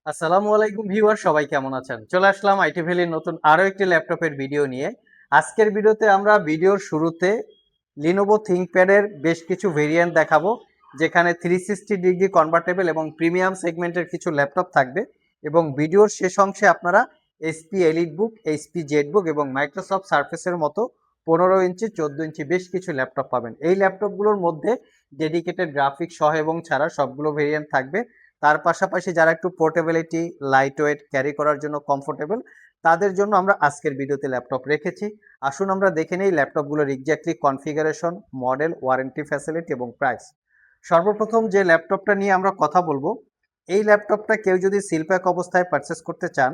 আসসালামু আলাইকুম ভিউয়ার, সবাই কেমন আছেন? চলে আসলাম আইটি ভ্যালির নতুন আরো একটি ল্যাপটপের ভিডিও নিয়ে। আজকের ভিডিওতে আমরা ভিডিওর শুরুতে লিনোভো থিংকপ্যাড এর বেশ কিছু ভেরিয়েন্ট দেখাবো, যেখানে 360 ডিগ্রি কনভার্টেবল এবং প্রিমিয়াম সেগমেন্টের কিছু ল্যাপটপ থাকবে। এবং ভিডিওর শেষ অংশে আপনারা এইচপি এলিটবুক, এইচপি জেটবুক এবং মাইক্রোসফট সার্ফেসের মতো 15 ইঞ্চি 14 ইঞ্চি বেশ কিছু ল্যাপটপ পাবেন। এই ল্যাপটপগুলোর মধ্যে ডেডিকেটেড গ্রাফিক্স সহ এবং ছাড়া সবগুলো ভেরিয়েন্ট থাকবে। তার পাশাপাশি যারা একটু পোর্টেবিলিটি, লাইট ওয়েট, ক্যারি করার জন্য কমফোর্টেবল, তাদের জন্য আমরা আজকের ভিডিওতে ল্যাপটপ রেখেছি। আসুন আমরা দেখে নেই ল্যাপটপগুলোর exactly configuration, model, warranty facility এবং প্রাইস। সর্বপ্রথম যে ল্যাপটপটা নিয়ে আমরা কথা বলবো, এই ল্যাপটপটা কেউ যদি সিলপ্যাক অবস্থায় পারচেস করতে চান,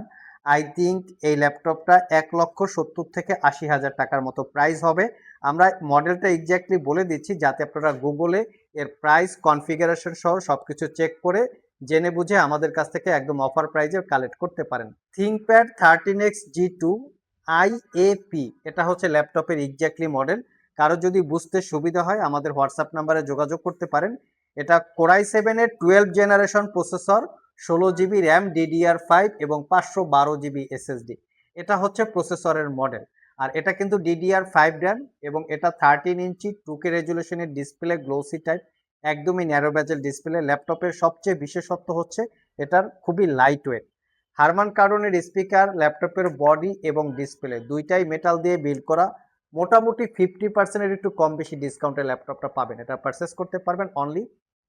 আই থিঙ্ক এই ল্যাপটপটা 1,70,000 থেকে 80,000 টাকার মতো প্রাইস হবে। আমরা মডেলটা এক্স্যাক্টলি বলে দিচ্ছি যাতে আপনারা গুগলে এর প্রাইস, কনফিগারেশন সহ সবকিছু চেক করে জেনে বুঝে আমাদের কাছ থেকে একদম অফার প্রাইজে কালেক্ট করতে পারেন। থিংকপ্যাড 13X G2 IAP, এটা হচ্ছে ল্যাপটপের এক্স্যাক্টলি মডেল। কারো যদি বুঝতে সুবিধা হয় আমাদের হোয়াটসঅ্যাপ নাম্বারে যোগাযোগ করতে পারেন। এটা কোরাই 7-এর 12 generation processor, 16 GB RAM, DDR5 এবং 512 জিবি SSD। এটা হচ্ছে প্রসেসরের মডেল। আর এটা কিন্তু DDR5 র্যাম এবং এটা 13 ইঞ্চি 2K রেজুলেশনের ডিসপ্লে, গ্লোসি টাইপ, একদমই ন্যারো ব্যাজেল ডিসপ্লে। ল্যাপটপের সবচেয়ে বিশেষত্ব হচ্ছে এটার খুবই লাইট ওয়েট। হারমান কার্ডনের স্পিকার, ল্যাপটপের বডি এবং ডিসপ্লে দুইটাই মেটাল দিয়ে বিল্ড করা। মোটামুটি 50%-এর একটু কম বেশি ডিসকাউন্টে ল্যাপটপটা পাবেন। এটা পারচেস করতে পারবেন অনলি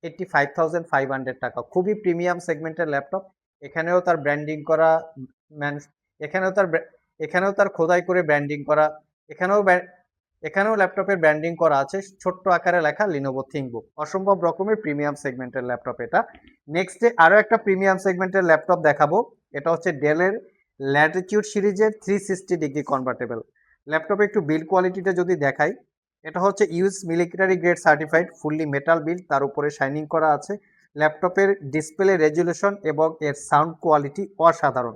85,500 টাকা। খুবই প্রিমিয়াম সেগমেন্টের ল্যাপটপ। এখানেও তার ব্র্যান্ডিং করা, এখানেও তার এখানেও তার খোদাই করে ব্র্যান্ডিং করা, এখানেও এখানেও ল্যাপটপের ব্র্যান্ডিং করা আছে, ছোট্ট আকারে লেখা লিনোভো থিংকবুক। অসম্ভব রকমের প্রিমিয়াম সেগমেন্টের ল্যাপটপ এটা। নেক্সটে আরো একটা প্রিমিয়াম সেগমেন্টের ল্যাপটপ দেখাবো। এটা হচ্ছে ডেলের ল্যাটিটিউড সিরিজের 360 ডিগ্রি কনভার্টেবল ল্যাপটপে। একটু বিল্ড কোয়ালিটিটা যদি দেখাই, এটা হচ্ছে US military grade certified, fully metal build, তার উপরে শাইনিং করা আছে। ল্যাপটপের ডিসপ্লে রেজুলেশন এবং এর সাউন্ড কোয়ালিটি অসাধারণ।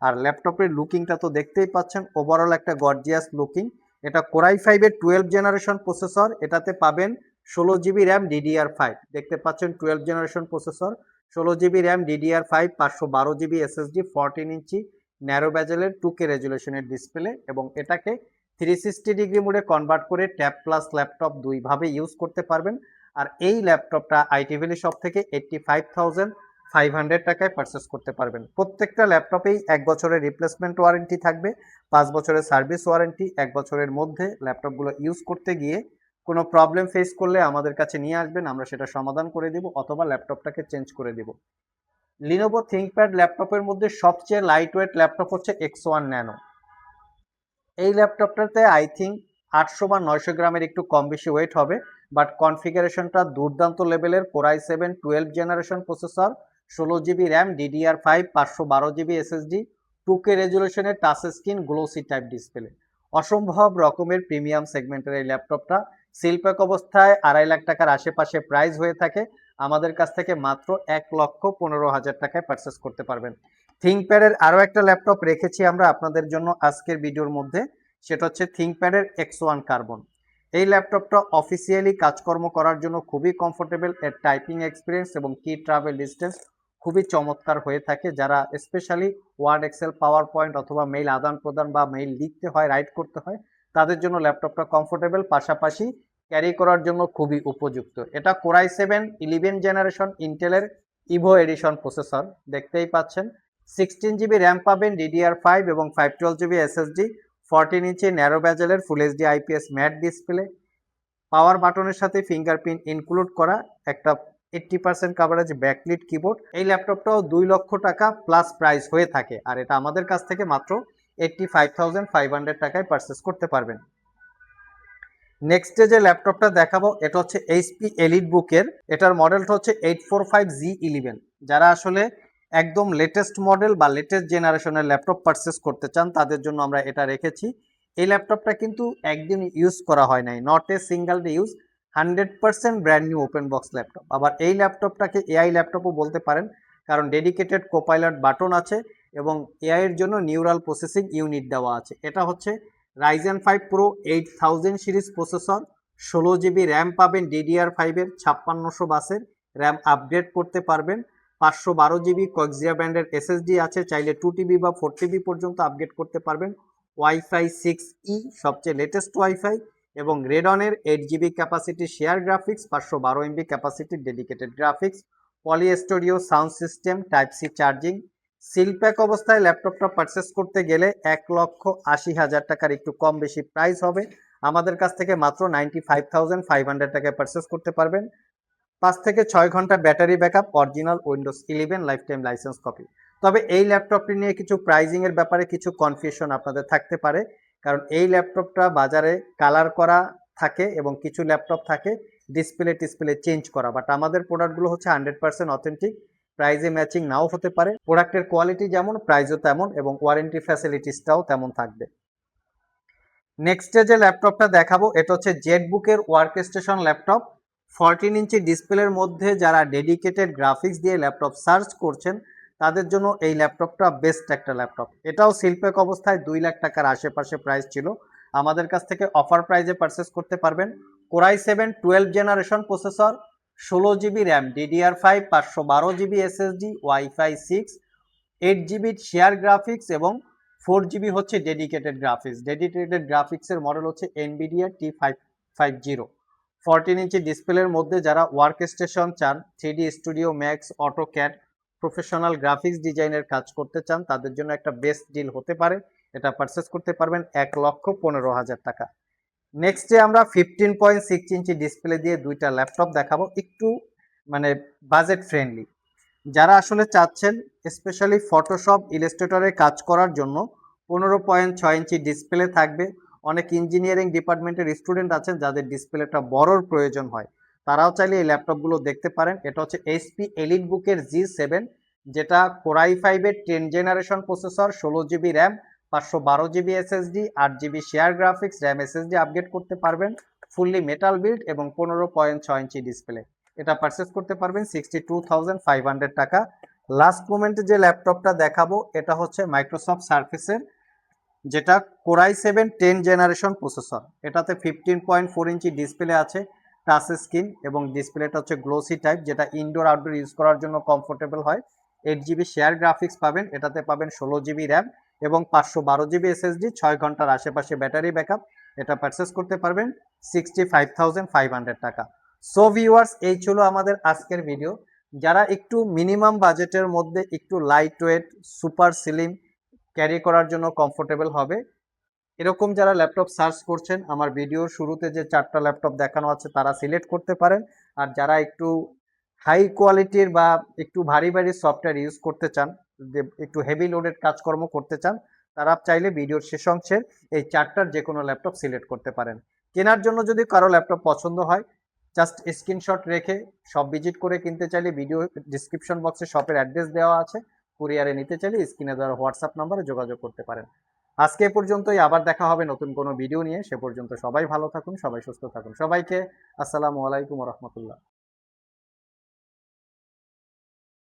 আর ল্যাপটপের লুকিংটা তো দেখতেই পাচ্ছেন, ওভারঅল একটা গর্জিয়াস লুকিং। এটা কোরাই 5-এর 12 জেনারেশন প্রসেসর, এটাতে পাবেন 16 জিবি র্যাম, DDR5। দেখতে পাচ্ছেন 12 generation processor, 16 GB RAM, DDR5, 512 GB SSD, 14 inch narrow ব্যাজেলের 2K রেজুলেশনের display. এবং এটাকে 360 ডিগ্রি মোডে কনভার্ট করে ট্যাব প্লাস ল্যাপটপ দুইভাবে ইউজ করতে পারবেন। আর এই ল্যাপটপটা আইটি ভ্যালি শপ থেকে 85,500 টাকায় পারচেস করতে পারবেন। প্রত্যেকটা ল্যাপটপেই 1 বছরের রিপ্লেসমেন্ট ওয়ারেন্টি থাকবে, 5 বছরের সার্ভিস ওয়ারেন্টি। 1 বছরের মধ্যে ল্যাপটপগুলো ইউজ করতে গিয়ে কোনো প্রবলেম ফেস করলে আমাদের কাছে নিয়ে আসবেন, আমরা সেটা সমাধান করে দিব অথবা ল্যাপটপটাকে চেঞ্জ করে দিব। লিনোভো থিংকপ্যাড ল্যাপটপের মধ্যে সবচেয়ে লাইট ওয়েট ল্যাপটপ হচ্ছে X1 ন্যানো। এই ল্যাপটপটাতে আই থিঙ্ক 800 বা 900 গ্রামের একটু কম বেশি ওয়েট হবে, বাট কনফিগারেশনটা দুর্দান্ত লেভেলের। Core i 7 12 generation processor, 16 GB RAM, DDR5, 512 GB SSD, 2K রেজুলেশনের touch screen, glossy type display. অসম্ভব রকমের প্রিমিয়াম সেগমেন্টের এই ল্যাপটপটা সিলপ্যাক অবস্থায় 2.5 লাখ টাকার আশেপাশে প্রাইস হয়ে থাকে। আমাদের কাছ থেকে মাত্র 1,15,000 টাকায় পারচেস করতে পারবেন। থিংকপ্যাডের আরও একটা ল্যাপটপ রেখেছি আমরা আপনাদের জন্য আজকের ভিডিওর মধ্যে, সেটা হচ্ছে থিংকপ্যাডের X1 কার্বন। এই ল্যাপটপটা অফিসিয়ালি কাজকর্ম করার জন্য খুবই কমফোর্টেবল। এর টাইপিং এক্সপিরিয়েন্স এবং কি ট্রাভেল ডিস্টেন্স খুবই চমৎকার হয়ে থাকে। যারা specially Word, Excel, PowerPoint অথবা মেইল আদান প্রদান বা মেইল লিখতে হয়, রাইট করতে হয়, তাদের জন্য ল্যাপটপটা কমফোর্টেবল, পাশাপাশি ক্যারি করার জন্য খুবই উপযুক্ত। এটা কোরাই 7 11 জেনারেশন ইন্টেলের ইভো এডিশন প্রসেসর, দেখতেই পাচ্ছেন। 16 জিবি র্যাম পাবেন, DDR5 এবং 512 জিবি SSD, 14 ইঞ্চি ন্যারো ব্যাজেলের full HD IPS matte display, power বাটনের সাথে ফিঙ্গারপ্রিন্ট ইনক্লুড করা, একটা 80% কাভারেজ ব্যাকলিট কিবোর্ড। এই ল্যাপটপটাও 2 লক্ষ টাকা প্লাস প্রাইস হয়ে থাকে, আর এটা আমাদের কাছ থেকে মাত্র 85,500 টাকায় পারচেস করতে পারবেন। নেক্সটে যে ল্যাপটপটা দেখাবো এটা হচ্ছে এইচপি এলিটবুকের। এটার মডেলটা হচ্ছে 845G11। যারা আসলে একদম লেটেস্ট মডেল বা লেটেস্ট জেনারেশনের ল্যাপটপ পারচেস করতে চান তাদের জন্য আমরা এটা রেখেছি। এই ল্যাপটপটা কিন্তু একদিন ইউজ করা হয় নাই, not a single day use, 100% brand new open box laptop. আবার এই ল্যাপটপটাকে এআই ল্যাপটপও বলতে পারেন, কারণ ডেডিকেটেড কোপাইলট বাটন আছে এবং এআই এর জন্য নিউরাল প্রসেসিং ইউনিট দেওয়া আছে। এটা হচ্ছে Ryzen 5 pro 8000 series processor, 16 GB RAM পাবেন, DDR5-এর 5600 বাসের র্যাম আপগ্রেড করতে পারবেন। 512 জিবি কক্সিয়া ব্র্যান্ডের এসএসডি আছে, চাইলে 2 টিবি বা 4 টিবি পর্যন্ত আপগ্রেড করতে পারবেন। ওয়াইফাই 6E সবচেয়ে লেটেস্ট ওয়াইফাই, এবং রেডনের 8 GB capacity share graphics, 512 MB ক্যাপাসিটির dedicated graphics, poly studio sound system, type C charging. Seal pack অবস্থায় ল্যাপটপটা পারচেস করতে গেলে 1,80,000 টাকার একটু কম বেশি প্রাইস হবে। আমাদের কাছ থেকে মাত্র 95,500 টাকায় পারচেস করতে পারবেন। 5 থেকে 6 ঘন্টা battery backup, original Windows 11 life time licence copy. তবে এই ল্যাপটপটি নিয়ে কিছু প্রাইজিং এর ব্যাপারে কিছু কনফিউশন আপনাদের থাকতে পারে, কারণ এই ল্যাপটপটা বাজারে কালার করা থাকে এবং কিছু ল্যাপটপ থাকে ডিসপ্লে চেঞ্জ করা, বাট আমাদের প্রোডাক্টগুলো হচ্ছে 100% অথেন্টিক। প্রাইজে ম্যাচিং নাও হতে পারে, প্রোডাক্টের কোয়ালিটি যেমন প্রাইসও তেমন, এবং ওয়ারেন্টি ফ্যাসিলিটিসটাও তেমন থাকবে। নেক্সটে যে ল্যাপটপটা দেখাবো এটা হচ্ছে জেটবুকের ওয়ার্ক স্টেশন ল্যাপটপ। 14 ইঞ্চি ডিসপ্লের মধ্যে যারা ডেডিকেটেড গ্রাফিক্স দিয়ে ল্যাপটপ সার্চ করছেন তাদের জন্য এই ল্যাপটপটা বেস্ট একটা ল্যাপটপ। এটাও সিলপ্যাক অবস্থায় 2 লাখ টাকার আশেপাশে প্রাইস ছিল। আমাদের কাছ থেকে অফার প্রাইজে পারচেস করতে পারবেন। Core i 7 12 generation processor, 16 GB RAM, DDR5, 512 GB SSD, wifi 6, 8 GB share graphics এবং 4 জিবি হচ্ছে ডেডিকেটেড গ্রাফিক্স। ডেডিকেটেড গ্রাফিক্সের মডেল হচ্ছে NVIDIA T550। 14 ইঞ্চি ডিসপ্লের মধ্যে যারা ওয়ার্ক স্টেশন চান, 3D studio max, AutoCAD, professional graphics ডিজাইনের কাজ করতে চান তাদের জন্য একটা বেস্ট ডিল হতে পারে। এটা পারচেস করতে পারবেন 1,15,000 টাকা। নেক্সটে আমরা 15.6 ইঞ্চি ডিসপ্লে দিয়ে দুইটা ল্যাপটপ দেখাবো, একটু মানে বাজেট ফ্রেন্ডলি। যারা আসলে চাচ্ছেন স্পেশালি ফটোশপ ইলাস্ট্রেটরে কাজ করার জন্য 15.6 ইঞ্চি ডিসপ্লে থাকবে। অনেক ইঞ্জিনিয়ারিং ডিপার্টমেন্টের স্টুডেন্ট আছেন যাদের ডিসপ্লেটা বড়র প্রয়োজন হয়, তারাও চাইলে এই ল্যাপটপগুলো দেখতে পারেন। এটা হচ্ছে HP এলিটবুকের G7, যেটা কোরাই 5-এর 10 generation processor, 16 GB RAM, 512 GB SSD, 8 GB share graphics, RAM SSD upgrade করতে পারবেন, ফুললি মেটাল বিল্ড এবং 15.6 ইঞ্চি ডিসপ্লে। এটা পারচেস করতে পারবেন 62,500 টাকা। লাস্ট মোমেন্টে যে ল্যাপটপটা দেখাবো এটা হচ্ছে মাইক্রোসফট সার্ফেসের, যেটা কোরাই 7 10 জেনারেশন প্রসেসর। এটাতে 15.4 ইঞ্চি ডিসপ্লে আছে, টাচ স্ক্রিন, এবং ডিসপ্লেটা হচ্ছে গ্লোসি টাইপ, যেটা ইনডোর আউটডোর ইউজ করার জন্য কমফোর্টেবল হয়। 8 জিবি শেয়ার গ্রাফিক্স পাবেন, এটাতে পাবেন 16 জিবি র্যাম এবং 512 জিবি এসএসডি, 6 ঘন্টার আশেপাশে ব্যাটারি ব্যাকআপ। এটা পারচেস করতে পারবেন 65,500 টাকা। সো ভিউয়ার্স, এই ছিল আমাদের আজকের ভিডিও। যারা একটু মিনিমাম বাজেটের মধ্যে একটু light weight super slim carry করার জন্য কমফোর্টেবল হবে এরকম যারা ল্যাপটপ সার্চ করছেন, আমার ভিডিওর শুরুতে যে 4টা ল্যাপটপ দেখানো আছে তারা সিলেক্ট করতে পারেন। আর যারা একটু হাই কোয়ালিটির বা একটু ভারী ভারী সফটওয়্যার ইউজ করতে চান, যে একটু হেভি লোডেড কাজকর্ম করতে চান, তারা চাইলে ভিডিওর শেষ অংশের এই 4টার যে কোনো ল্যাপটপ সিলেক্ট করতে পারেন। কেনার জন্য যদি কারো ল্যাপটপ পছন্দ হয়, জাস্ট স্ক্রিনশট রেখে শপ ভিজিট করে কিনতে চাইলে ভিডিও ডিসক্রিপশন বক্সে শপের অ্যাড্রেস দেওয়া আছে, কুরিয়ারে নিতে চাইলে স্ক্রিনে দেওয়া হোয়াটসঅ্যাপ নাম্বারে যোগাযোগ করতে পারেন। আজকে এ পর্যন্তই, আবার দেখা হবে নতুন কোনো ভিডিও নিয়ে। সে পর্যন্ত সবাই ভালো থাকুন, সবাই সুস্থ থাকুন। সবাইকে আসসালামু আলাইকুম ওয়া রাহমাতুল্লাহ।